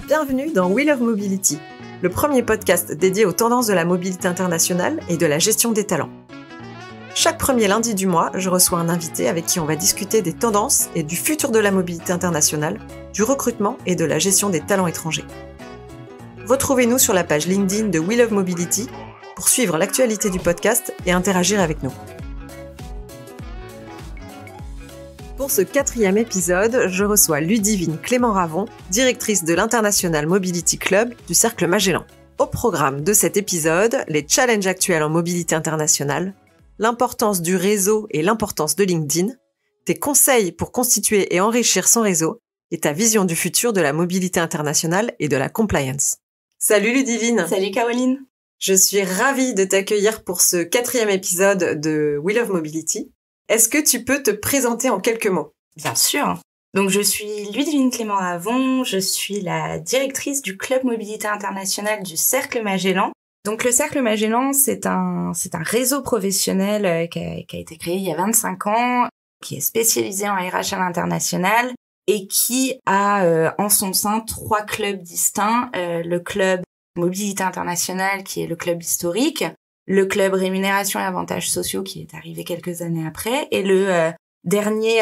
Bienvenue dans We Love Mobility, le premier podcast dédié aux tendances de la mobilité internationale et de la gestion des talents. Chaque premier lundi du mois, je reçois un invité avec qui on va discuter des tendances et du futur de la mobilité internationale, du recrutement et de la gestion des talents étrangers. Retrouvez-nous sur la page LinkedIn de We Love Mobility pour suivre l'actualité du podcast et interagir avec nous. Pour ce 4e épisode, je reçois Ludivine Clément-Ravon, directrice de l'International Mobility Club du Cercle Magellan. Au programme de cet épisode, les challenges actuels en mobilité internationale, l'importance du réseau et l'importance de LinkedIn, tes conseils pour constituer et enrichir son réseau et ta vision du futur de la mobilité internationale et de la compliance. Salut Ludivine. Salut Caroline. Je suis ravie de t'accueillir pour ce 4e épisode de We Love Mobility. Est-ce que tu peux te présenter en quelques mots ? Bien sûr. Donc je suis Ludivine Clément-Ravon, je suis la directrice du Club Mobilité Internationale du Cercle Magellan. Donc le Cercle Magellan, c'est un réseau professionnel qui a été créé il y a 25 ans, qui est spécialisé en RH à l'international et qui a en son sein 3 clubs distincts. Le club Mobilité Internationale qui est le club historique, le club rémunération et avantages sociaux qui est arrivé quelques années après, et le dernier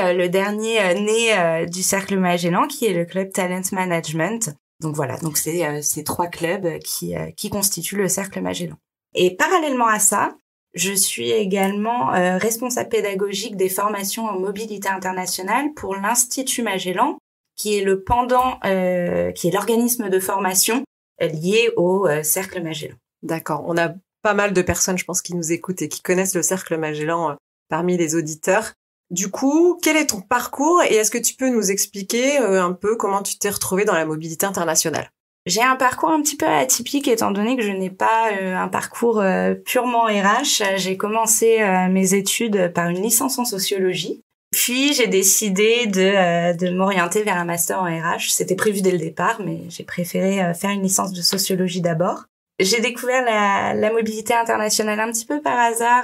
né du Cercle Magellan qui est le club Talent Management. Donc voilà, donc c'est ces 3 clubs qui constituent le Cercle Magellan. Et parallèlement à ça, je suis également responsable pédagogique des formations en mobilité internationale pour l'Institut Magellan, qui est le pendant, qui est l'organisme de formation lié au Cercle Magellan. D'accord, on a pas mal de personnes, je pense, qui nous écoutent et qui connaissent le Cercle Magellan parmi les auditeurs. Du coup, quel est ton parcours et est-ce que tu peux nous expliquer un peu comment tu t'es retrouvée dans la mobilité internationale ? J'ai un parcours un petit peu atypique étant donné que je n'ai pas un parcours purement RH. J'ai commencé mes études par une licence en sociologie. Puis j'ai décidé de m'orienter vers un master en RH. C'était prévu dès le départ, mais j'ai préféré faire une licence de sociologie d'abord. J'ai découvert la mobilité internationale un petit peu par hasard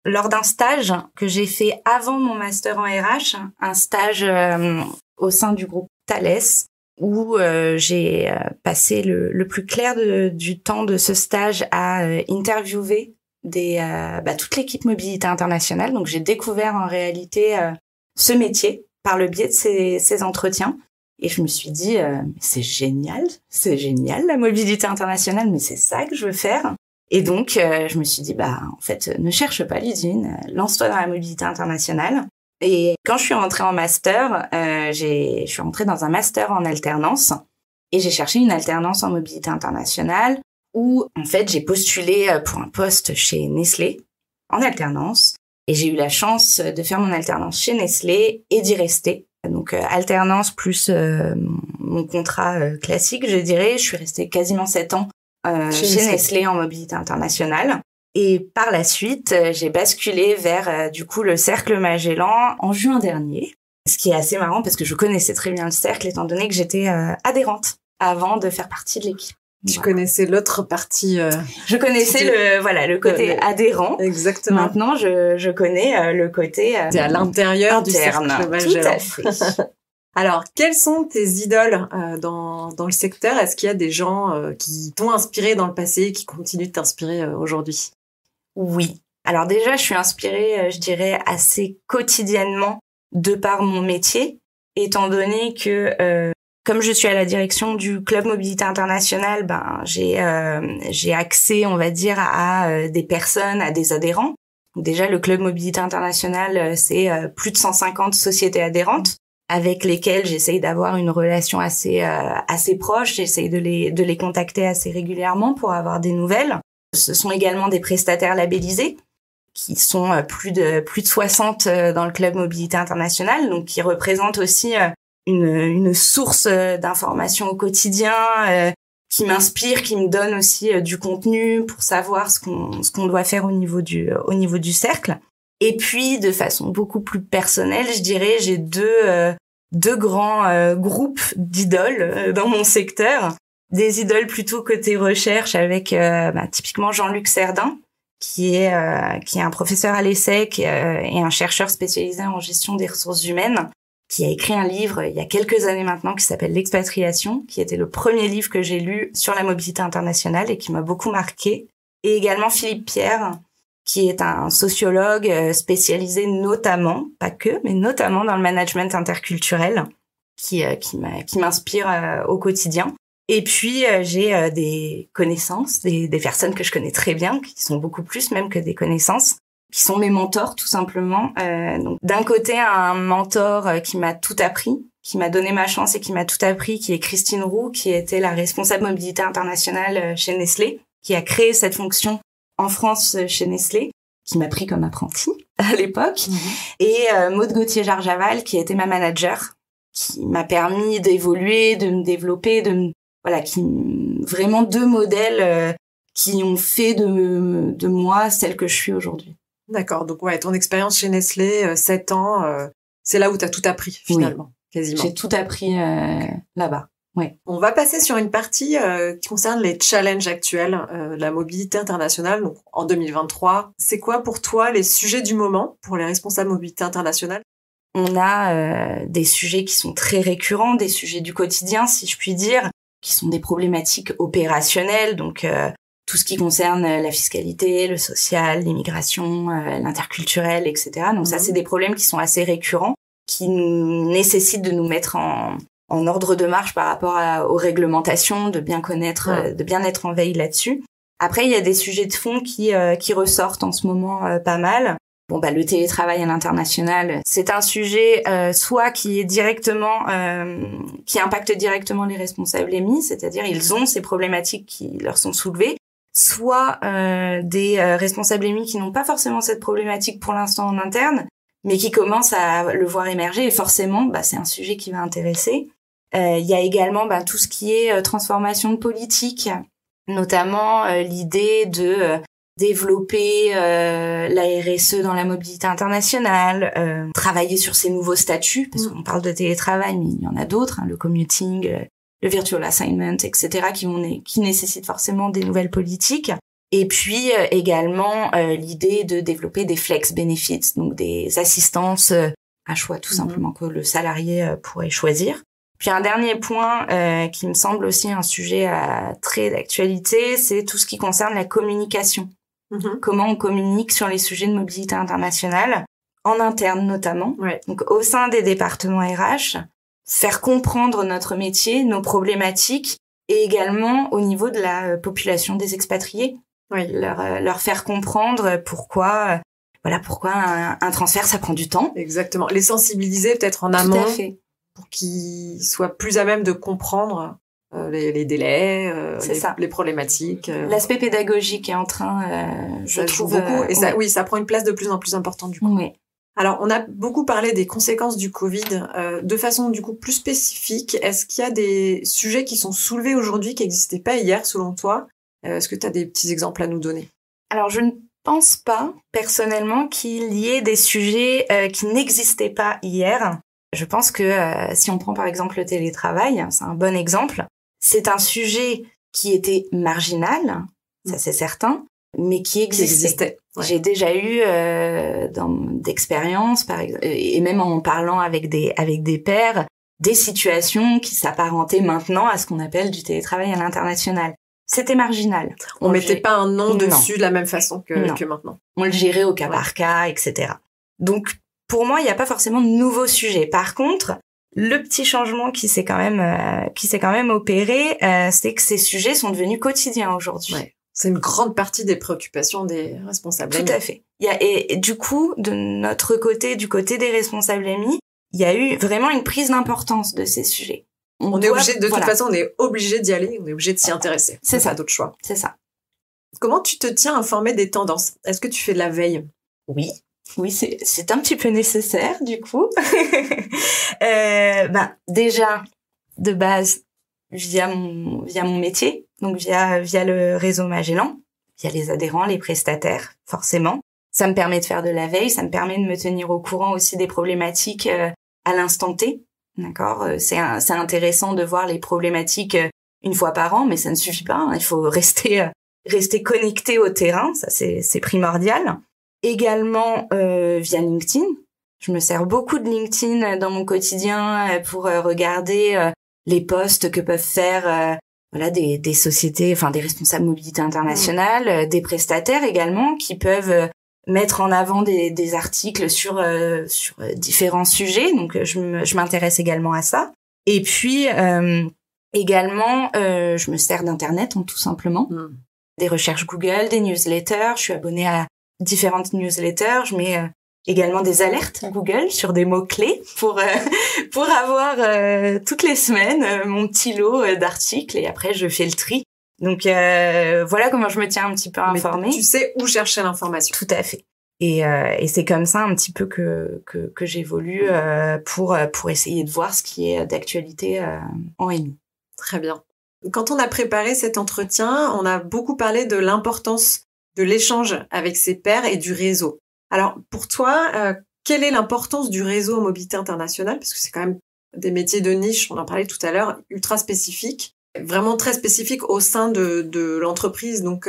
lors d'un stage que j'ai fait avant mon master en RH, un stage au sein du groupe Thales, où j'ai passé le plus clair du temps de ce stage à interviewer toute l'équipe mobilité internationale. Donc j'ai découvert en réalité ce métier par le biais de ces entretiens. Et je me suis dit, c'est génial la mobilité internationale, mais c'est ça que je veux faire. Et donc, je me suis dit, en fait, ne cherche pas Ludivine, lance-toi dans la mobilité internationale. Et quand je suis rentrée en master, je suis rentrée dans un master en alternance et j'ai cherché une alternance en mobilité internationale où, en fait, j'ai postulé pour un poste chez Nestlé en alternance et j'ai eu la chance de faire mon alternance chez Nestlé et d'y rester. Donc alternance plus mon contrat classique, je dirais. Je suis restée quasiment 7 ans chez Nestlé en mobilité internationale. Et par la suite, j'ai basculé vers du coup le Cercle Magellan en juin dernier. Ce qui est assez marrant parce que je connaissais très bien le cercle étant donné que j'étais adhérente avant de faire partie de l'équipe. Tu connaissais l'autre partie Je connaissais le côté adhérent. Exactement. Maintenant, je connais le côté t'es à l'intérieur du Cercle Magellan. Tout à fait. Alors, quelles sont tes idoles dans le secteur ? Est-ce qu'il y a des gens qui t'ont inspiré dans le passé et qui continuent de t'inspirer aujourd'hui ? Oui. Alors déjà, je suis inspirée, je dirais, assez quotidiennement de par mon métier, étant donné que comme je suis à la direction du Club Mobilité Internationale, j'ai accès, on va dire, à des personnes, à des adhérents. Déjà, le Club Mobilité Internationale, c'est plus de 150 sociétés adhérentes avec lesquelles j'essaye d'avoir une relation assez proche. J'essaye de les contacter assez régulièrement pour avoir des nouvelles. Ce sont également des prestataires labellisés qui sont plus de 60 dans le Club Mobilité Internationale, donc qui représentent aussi une source d'information au quotidien, qui m'inspire, qui me donne aussi du contenu pour savoir ce qu'on doit faire au niveau du cercle. Et puis, de façon beaucoup plus personnelle, je dirais, j'ai deux grands groupes d'idoles dans mon secteur. Des idoles plutôt côté recherche avec typiquement Jean-Luc Serdin, qui est un professeur à l'ESSEC et un chercheur spécialisé en gestion des ressources humaines, qui a écrit un livre il y a quelques années maintenant qui s'appelle L'expatriation, qui était le premier livre que j'ai lu sur la mobilité internationale et qui m'a beaucoup marqué. Et également Philippe Pierre, qui est un sociologue spécialisé notamment, pas que, mais notamment dans le management interculturel, qui m'inspire au quotidien. Et puis j'ai des connaissances, des personnes que je connais très bien, qui sont beaucoup plus même que des connaissances, qui sont mes mentors tout simplement. Donc d'un côté un mentor qui m'a tout appris, qui m'a donné ma chance et qui m'a tout appris, qui est Christine Roux, qui était la responsable mobilité internationale chez Nestlé, qui a créé cette fonction en France chez Nestlé, qui m'a pris comme apprenti à l'époque, et Maud Gauthier-Jarjaval, qui a été ma manager, qui m'a permis d'évoluer, de me développer, vraiment deux modèles qui ont fait de moi celle que je suis aujourd'hui. D'accord, donc ouais, ton expérience chez Nestlé, 7 ans, c'est là où tu as tout appris finalement, quasiment. J'ai tout appris là-bas. Ouais. On va passer sur une partie qui concerne les challenges actuels, la mobilité internationale. Donc en 2023, c'est quoi pour toi les sujets du moment pour les responsables mobilité internationale? On a des sujets qui sont très récurrents, des sujets du quotidien, si je puis dire, qui sont des problématiques opérationnelles, donc tout ce qui concerne la fiscalité, le social, l'immigration, l'interculturel, etc. Donc ça, c'est des problèmes qui sont assez récurrents, qui nous nécessitent de nous mettre en ordre de marche par rapport aux réglementations, de bien connaître, de bien être en veille là-dessus. Après, il y a des sujets de fond qui ressortent en ce moment pas mal. Bon, le télétravail à l'international, c'est un sujet soit qui est directement, qui impacte directement les responsables émis, c'est-à-dire ils ont ces problématiques qui leur sont soulevées, soit des responsables émis qui n'ont pas forcément cette problématique pour l'instant en interne, mais qui commencent à le voir émerger et forcément, c'est un sujet qui va intéresser. Il y a également tout ce qui est transformation de politique, notamment l'idée de développer la RSE dans la mobilité internationale, travailler sur ces nouveaux statuts, parce qu'on parle de télétravail, mais il y en a d'autres, le commuting, le virtual assignment, etc., qui nécessitent forcément des nouvelles politiques. Et puis également l'idée de développer des flex benefits, donc des assistances à choix tout simplement que le salarié pourrait choisir. Puis un dernier point qui me semble aussi un sujet très d'actualité, c'est tout ce qui concerne la communication. Comment on communique sur les sujets de mobilité internationale, en interne notamment, donc au sein des départements RH, faire comprendre notre métier, nos problématiques, et également au niveau de la population des expatriés, leur faire comprendre pourquoi un transfert ça prend du temps. Exactement, les sensibiliser peut-être en amont. Tout à fait. Pour qu'ils soient plus à même de comprendre les délais, les problématiques. L'aspect pédagogique est en train, je trouve beaucoup. Et ça prend une place de plus en plus importante du coup. Oui. Alors, on a beaucoup parlé des conséquences du Covid. De façon du coup plus spécifique, est-ce qu'il y a des sujets qui sont soulevés aujourd'hui qui n'existaient pas hier selon toi? Est-ce que tu as des petits exemples à nous donner? Alors, je ne pense pas personnellement qu'il y ait des sujets qui n'existaient pas hier. Je pense que si on prend par exemple le télétravail, c'est un bon exemple, c'est un sujet qui était marginal, ça c'est certain, mais qui existait. Ouais. J'ai déjà eu d'expériences, par exemple, et même en parlant avec des pairs, des situations qui s'apparentaient maintenant à ce qu'on appelle du télétravail à l'international. C'était marginal. On mettait pas un nom dessus de la même façon que maintenant. On le gérait au cas par cas, etc. Donc, pour moi, il n'y a pas forcément de nouveaux sujets. Par contre, le petit changement qui s'est quand même opéré, c'est que ces sujets sont devenus quotidiens aujourd'hui. Ouais. C'est une grande partie des préoccupations des responsables AMI. Tout à fait. Et du coup, de notre côté, du côté des responsables AMI, il y a eu vraiment une prise d'importance de ces sujets. On est obligé, toute façon, on est obligé d'y aller, on est obligé de s'y intéresser. C'est ça. Pas d'autre choix. C'est ça. Comment tu te tiens informé des tendances? Est-ce que tu fais de la veille? Oui, c'est un petit peu nécessaire, du coup. Déjà, de base, via mon métier, donc via le réseau Magellan, via les adhérents, les prestataires, forcément. Ça me permet de faire de la veille, ça me permet de me tenir au courant aussi des problématiques à l'instant T. D'accord? C'est intéressant de voir les problématiques une fois par an, mais ça ne suffit pas. Il faut rester rester connecté au terrain, ça c'est primordial. Également via LinkedIn. Je me sers beaucoup de LinkedIn dans mon quotidien pour regarder les posts que peuvent faire des sociétés, enfin des responsables mobilité internationale, des prestataires également qui peuvent mettre en avant des articles sur différents sujets. Donc je m'intéresse également à ça. Et puis également je me sers d'internet tout simplement. Des recherches Google, des newsletters, je suis abonnée à différentes newsletters, je mets également des alertes Google sur des mots-clés pour avoir toutes les semaines mon petit lot d'articles et après je fais le tri. Donc voilà comment je me tiens un petit peu informée. Mais tu sais où chercher l'information. Tout à fait. Et c'est comme ça un petit peu que j'évolue pour essayer de voir ce qui est d'actualité en MI. Très bien. Quand on a préparé cet entretien, on a beaucoup parlé de l'importance de l'échange avec ses pairs et du réseau. Alors, pour toi, quelle est l'importance du réseau en mobilité internationale? Parce que c'est quand même des métiers de niche, on en parlait tout à l'heure, ultra spécifiques, vraiment très spécifiques au sein de l'entreprise. Donc,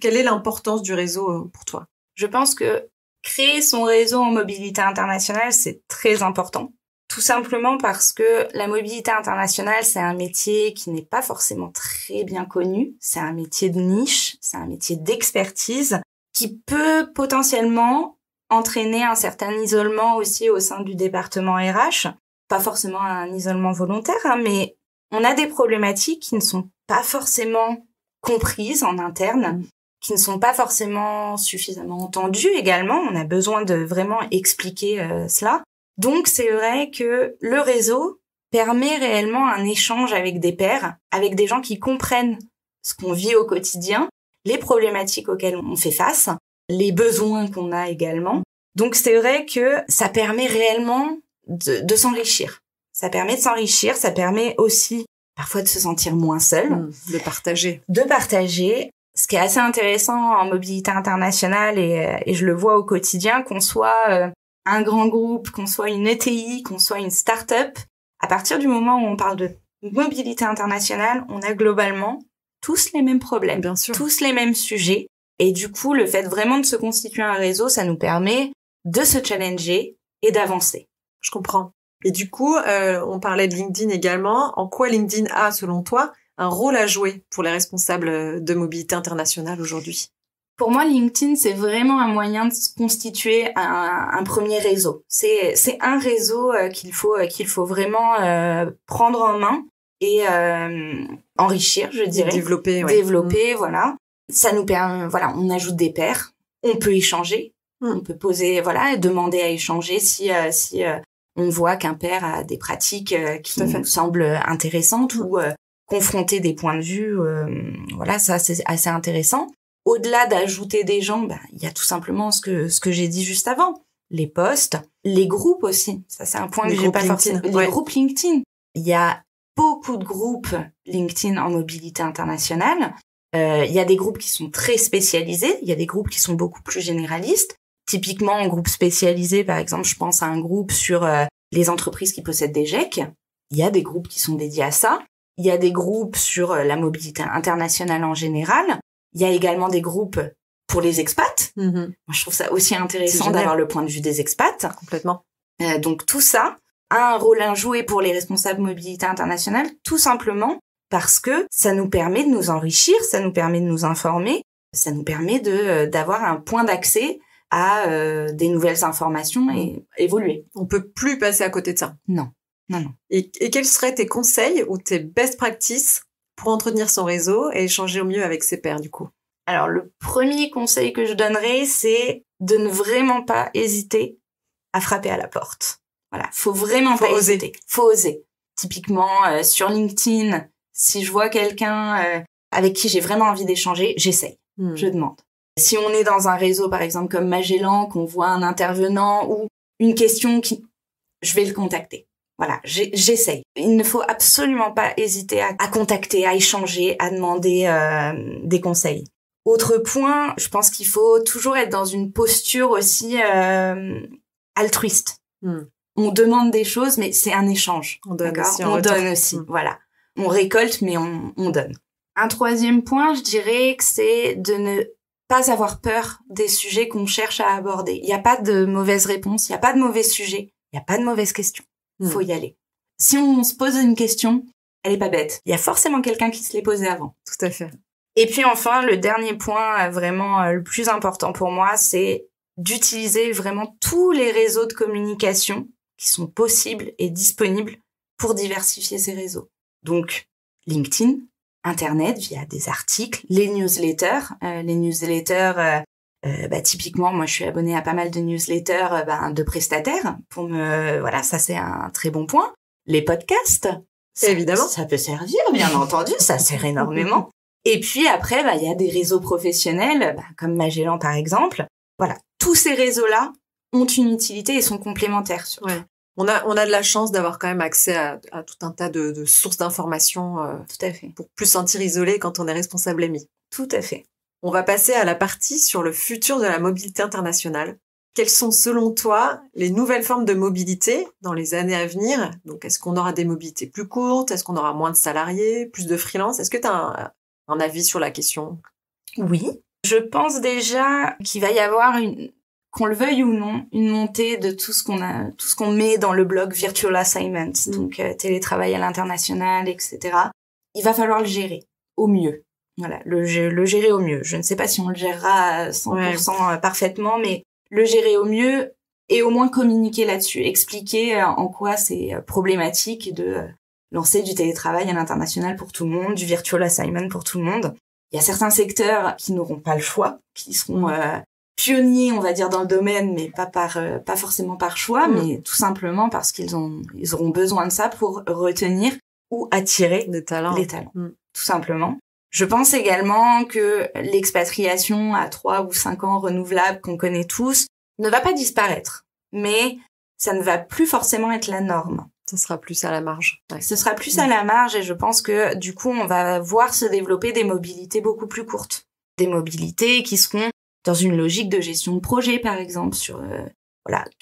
quelle est l'importance du réseau pour toi? Je pense que créer son réseau en mobilité internationale, c'est très important. Tout simplement parce que la mobilité internationale, c'est un métier qui n'est pas forcément très bien connu. C'est un métier de niche, c'est un métier d'expertise qui peut potentiellement entraîner un certain isolement aussi au sein du département RH. Pas forcément un isolement volontaire, mais on a des problématiques qui ne sont pas forcément comprises en interne, qui ne sont pas forcément suffisamment entendues également. On a besoin de vraiment expliquer cela. Donc, c'est vrai que le réseau permet réellement un échange avec des pairs, avec des gens qui comprennent ce qu'on vit au quotidien, les problématiques auxquelles on fait face, les besoins qu'on a également. Donc, c'est vrai que ça permet réellement de s'enrichir. Ça permet de s'enrichir, ça permet aussi parfois de se sentir moins seul. De partager. De partager. Ce qui est assez intéressant en mobilité internationale, et je le vois au quotidien, qu'on soit un grand groupe, qu'on soit une ETI, qu'on soit une start-up, à partir du moment où on parle de mobilité internationale, on a globalement tous les mêmes problèmes, bien sûr, tous les mêmes sujets. Et du coup, le fait vraiment de se constituer un réseau, ça nous permet de se challenger et d'avancer. Je comprends. Et du coup, on parlait de LinkedIn également. En quoi LinkedIn a, selon toi, un rôle à jouer pour les responsables de mobilité internationale aujourd'hui? Pour moi, LinkedIn, c'est vraiment un moyen de se constituer un premier réseau. C'est un réseau qu'il faut vraiment prendre en main et enrichir, je dirais. Développer, ouais. Développer, voilà. Ça nous permet, voilà, on ajoute des pairs, on peut échanger, on peut poser, voilà, demander à échanger si on voit qu'un pair a des pratiques qui nous semblent intéressantes ou confronter des points de vue, voilà, ça c'est assez intéressant. Au-delà d'ajouter des gens, il y a tout simplement ce que j'ai dit juste avant. Les posts, les groupes aussi. Ça, c'est un point que j'ai pas forcément. Les groupes LinkedIn. Il y a beaucoup de groupes LinkedIn en mobilité internationale. Il y a des groupes qui sont très spécialisés. Il y a des groupes qui sont beaucoup plus généralistes. Typiquement, en groupe spécialisé, par exemple, je pense à un groupe sur les entreprises qui possèdent des GEC. Il y a des groupes qui sont dédiés à ça. Il y a des groupes sur la mobilité internationale en général. Il y a également des groupes pour les expats. Moi, je trouve ça aussi intéressant d'avoir le point de vue des expats. Complètement. Donc, tout ça a un rôle à jouer pour les responsables mobilité internationale, tout simplement parce que ça nous permet de nous enrichir, ça nous permet de nous informer, ça nous permet d'avoir un point d'accès à des nouvelles informations et évoluer. On peut plus passer à côté de ça. Non. Et quels seraient tes conseils ou tes best practices pour entretenir son réseau et échanger au mieux avec ses pairs, du coup? Alors, le premier conseil que je donnerais, c'est de ne vraiment pas hésiter à frapper à la porte. Voilà, faut vraiment pas hésiter. Faut oser. Typiquement, sur LinkedIn, si je vois quelqu'un avec qui j'ai vraiment envie d'échanger, j'essaye. Je demande. Si on est dans un réseau, par exemple, comme Magellan, qu'on voit un intervenant ou une question je vais le contacter. Voilà, j'essaye. Il ne faut absolument pas hésiter à contacter, à échanger, à demander des conseils. Autre point, je pense qu'il faut toujours être dans une posture aussi altruiste. On demande des choses, mais c'est un échange. On donne aussi. On donne aussi, voilà. On récolte, mais on donne. Un troisième point, je dirais que c'est de ne pas avoir peur des sujets qu'on cherche à aborder. Il n'y a pas de mauvaise réponse, il n'y a pas de mauvais sujet, il n'y a pas de mauvaise question. Faut y aller. Si on se pose une question, elle est pas bête. Il y a forcément quelqu'un qui se l'est posée avant. Tout à fait. Et puis enfin, le dernier point vraiment le plus important pour moi, c'est d'utiliser vraiment tous les réseaux de communication qui sont possibles et disponibles pour diversifier ces réseaux. Donc, LinkedIn, Internet via des articles, les newsletters. Typiquement, moi, je suis abonnée à pas mal de newsletters de prestataires. Voilà, ça c'est un très bon point. Les podcasts, évidemment, ça peut servir, bien entendu, ça sert énormément. Et puis après, il y a des réseaux professionnels, comme Magellan par exemple. Voilà, tous ces réseaux-là ont une utilité et sont complémentaires. Surtout. Ouais. On a de la chance d'avoir quand même accès à tout un tas de sources d'informations. Tout à fait. Pour plus se sentir isolé quand on est responsable EMI. Tout à fait. On va passer à la partie sur le futur de la mobilité internationale. Quelles sont, selon toi, les nouvelles formes de mobilité dans les années à venir? Donc, est-ce qu'on aura des mobilités plus courtes? Est-ce qu'on aura moins de salariés? Plus de freelance? Est-ce que tu as un avis sur la question? Oui. Je pense déjà qu'il va y avoir qu'on le veuille ou non, une montée de tout ce qu'on met dans le blog Virtual Assignments, donc télétravail à l'international, etc. Il va falloir le gérer au mieux. Voilà, le gérer au mieux. Je ne sais pas si on le gérera à 100% parfaitement, mais le gérer au mieux et au moins communiquer là-dessus, expliquer en quoi c'est problématique de lancer du télétravail à l'international pour tout le monde, du Virtual Assignment pour tout le monde. Il y a certains secteurs qui n'auront pas le choix, qui seront pionniers, on va dire, dans le domaine, mais pas forcément par choix, mais tout simplement parce qu'ils auront besoin de ça pour retenir ou attirer les talents. Tout simplement. Je pense également que l'expatriation à 3 ou 5 ans renouvelable qu'on connaît tous ne va pas disparaître, mais ça ne va plus forcément être la norme. Ce sera plus à la marge. Ouais. Ce sera plus à la marge et je pense que du coup, on va voir se développer des mobilités beaucoup plus courtes. Des mobilités qui seront dans une logique de gestion de projet, par exemple,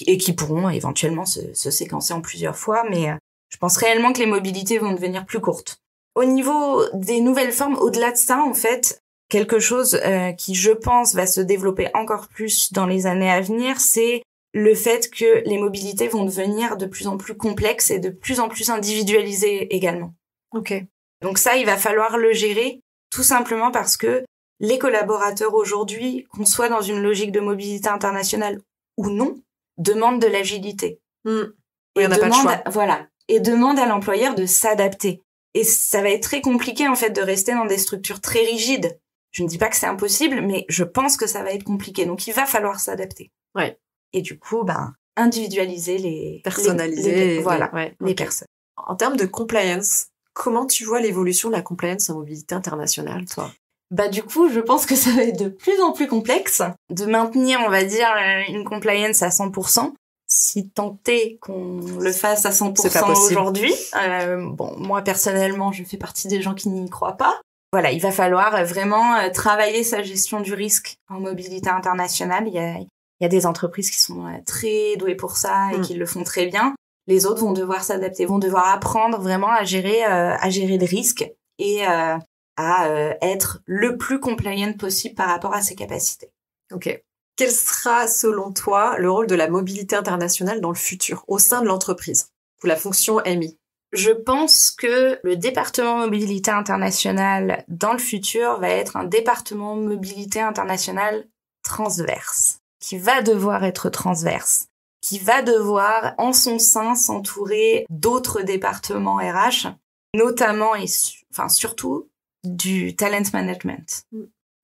et qui pourront éventuellement se séquencer en plusieurs fois, mais je pense réellement que les mobilités vont devenir plus courtes. Au niveau des nouvelles formes, au-delà de ça, en fait, quelque chose qui, je pense, va se développer encore plus dans les années à venir, c'est le fait que les mobilités vont devenir de plus en plus complexes et de plus en plus individualisées également. Ok. Donc ça, il va falloir le gérer, tout simplement parce que les collaborateurs aujourd'hui, qu'on soit dans une logique de mobilité internationale ou non, demandent de l'agilité. Oui, on n'a pas de choix. Voilà. Et demandent à l'employeur de s'adapter. Et ça va être très compliqué, en fait, de rester dans des structures très rigides. Je ne dis pas que c'est impossible, mais je pense que ça va être compliqué. Donc, il va falloir s'adapter. Ouais. Et du coup, individualiser personnaliser les personnes. En termes de compliance, comment tu vois l'évolution de la compliance en mobilité internationale, toi? Du coup, je pense que ça va être de plus en plus complexe de maintenir, on va dire, une compliance à 100%. Si tant est qu'on le fasse à 100% aujourd'hui. Moi, personnellement, je fais partie des gens qui n'y croient pas. Voilà, il va falloir vraiment travailler sa gestion du risque en mobilité internationale. Il y a des entreprises qui sont très douées pour ça et qui le font très bien. Les autres vont devoir s'adapter, vont devoir apprendre vraiment à gérer le risque et à être le plus compliant possible par rapport à ses capacités. Ok. Quel sera, selon toi, le rôle de la mobilité internationale dans le futur, au sein de l'entreprise, pour la fonction MI? Je pense que le département mobilité internationale dans le futur va être un département mobilité internationale transverse, qui va devoir être transverse, qui va devoir, en son sein, s'entourer d'autres départements RH, notamment et surtout du talent management.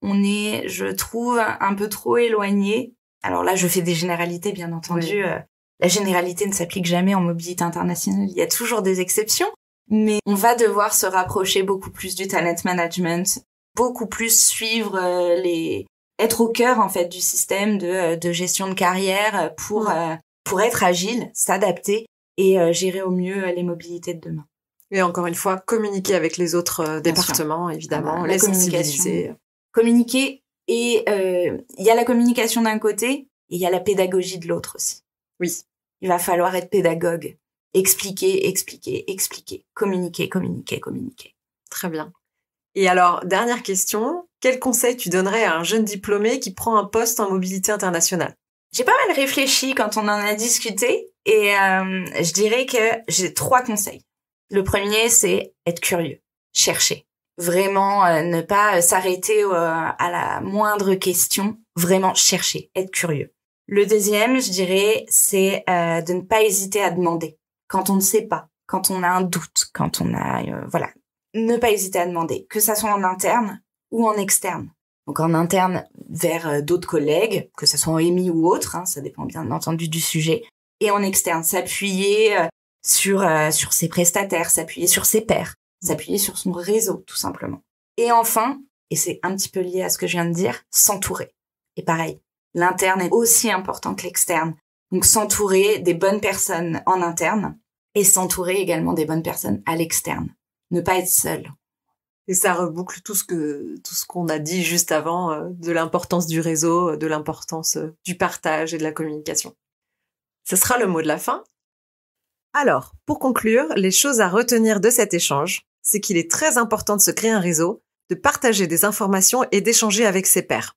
On est, je trouve, un peu trop éloigné. Alors là, je fais des généralités, bien entendu. Oui. La généralité ne s'applique jamais en mobilité internationale. Il y a toujours des exceptions. Mais on va devoir se rapprocher beaucoup plus du talent management, beaucoup plus suivre être au cœur, en fait, du système de gestion de carrière pour être agile, s'adapter et gérer au mieux les mobilités de demain. Et encore une fois, communiquer avec les autres départements, évidemment, les sensibiliser. Communiquer et il y a la communication d'un côté et il y a la pédagogie de l'autre aussi. Oui. Il va falloir être pédagogue. Expliquer. Communiquer. Très bien. Et alors, dernière question, quel conseil tu donnerais à un jeune diplômé qui prend un poste en mobilité internationale? J'ai pas mal réfléchi quand on en a discuté et je dirais que j'ai 3 conseils. Le premier, c'est être curieux, chercher. Vraiment, ne pas s'arrêter à la moindre question, vraiment chercher, être curieux. Le deuxième, je dirais, c'est de ne pas hésiter à demander. Quand on ne sait pas, quand on a un doute, quand on a... ne pas hésiter à demander, que ça soit en interne ou en externe. Donc en interne vers d'autres collègues, que ce soit en EMI ou autre, ça dépend bien entendu du sujet. Et en externe, s'appuyer sur ses prestataires, s'appuyer sur ses pairs, s'appuyer sur son réseau, tout simplement. Et enfin, et c'est un petit peu lié à ce que je viens de dire, s'entourer. Et pareil, l'interne est aussi important que l'externe. Donc s'entourer des bonnes personnes en interne et s'entourer également des bonnes personnes à l'externe. Ne pas être seul. Et ça reboucle tout ce qu'on a dit juste avant de l'importance du réseau, de l'importance du partage et de la communication. Ce sera le mot de la fin. Alors, pour conclure, les choses à retenir de cet échange, c'est qu'il est très important de se créer un réseau, de partager des informations et d'échanger avec ses pairs.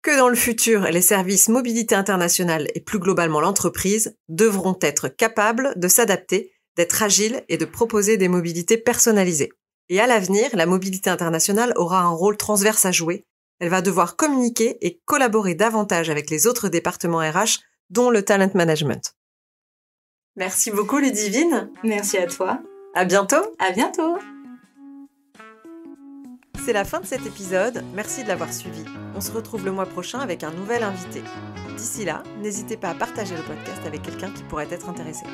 Que dans le futur, les services mobilité internationale et plus globalement l'entreprise devront être capables de s'adapter, d'être agiles et de proposer des mobilités personnalisées. Et à l'avenir, la mobilité internationale aura un rôle transverse à jouer. Elle va devoir communiquer et collaborer davantage avec les autres départements RH, dont le talent management. Merci beaucoup Ludivine. Merci à toi. À bientôt. À bientôt. C'est la fin de cet épisode. Merci de l'avoir suivi. On se retrouve le mois prochain avec un nouvel invité. D'ici là, n'hésitez pas à partager le podcast avec quelqu'un qui pourrait être intéressé.